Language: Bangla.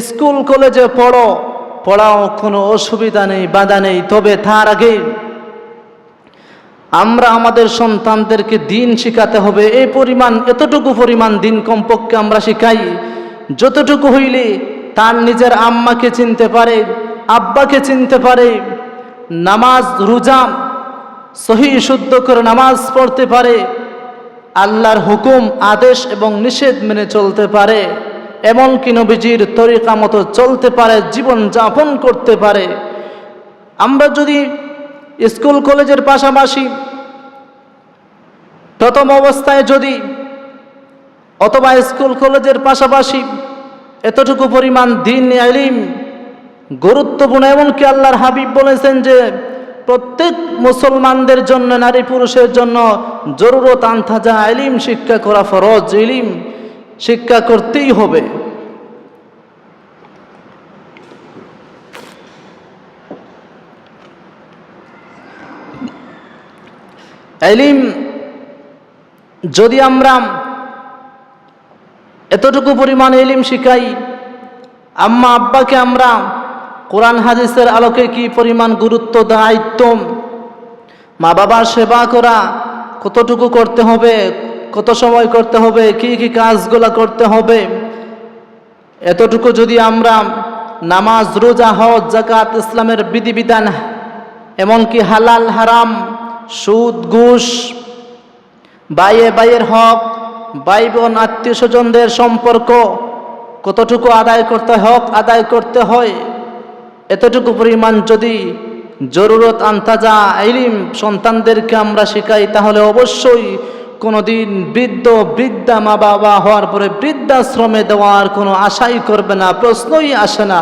স্কুল কলেজে পড়াও কোনো অসুবিধা নেই, বাধা নেই। তবে তার আগে আমরা আমাদের সন্তানদেরকে দিন শিখাতে হবে। এতটুকু পরিমাণ দিন কমপক্ষে আমরা শিখাই, যতটুকু হইলে তার নিজের আম্মাকে চিনতে পারে, আব্বাকে চিনতে পারে, নামাজ রোজা সহিহ শুদ্ধ করে নামাজ পড়তে পারে, আল্লাহর হুকুম আদেশ এবং নিষেধ মেনে চলতে পারে, এমনকি নবীজির তরিকা মতো চলতে পারে, জীবন যাপন করতে পারে। আমরা যদি স্কুল কলেজের পাশাপাশি প্রথম অবস্থায় অথবা স্কুল কলেজের পাশাপাশি এতটুকু পরিমাণ দ্বীন ইলম গুরুত্বপূর্ণ, এমনকি আল্লাহর হাবিব বলেছেন যে প্রত্যেক মুসলমানদের জন্য, নারী পুরুষের জন্য জরুরত আনতাজা ইলম শিক্ষা করা ফরজ, ইলম শিক্ষা করতেই হবে। ইলম যদি আমরা এতটুকু পরিমাণ ইলম শিখাই, আম্মা আব্বাকে আমরা কোরআন হাদিসের আলোকে কি পরিমাণ গুরুত্ব, দায়িত্ব, মা বাবার সেবা করা কতটুকু করতে হবে, কত সময় করতে হবে, কি কি কাজগুলো করতে হবে, এতটুকু যদি আমরা নামাজ রোজা হজ যাকাত ইসলামের বিধিবিধান, এমনকি হালাল হারাম, সুদ ঘুষ, ভাইয়ের হক, ভাই বোন আত্মীয় স্বজনদের সম্পর্ক কতটুকু হক আদায় করতে হয়, এতটুকু পরিমাণ যদি জরুরত আনতাজা ইলম সন্তানদেরকে আমরা শেখাই, তাহলে অবশ্যই কোনোদিন বৃদ্ধা মা বাবা হওয়ার পরে বৃদ্ধাশ্রমে দেওয়ার কোনো আশাই করবে না, প্রশ্নই আসে না।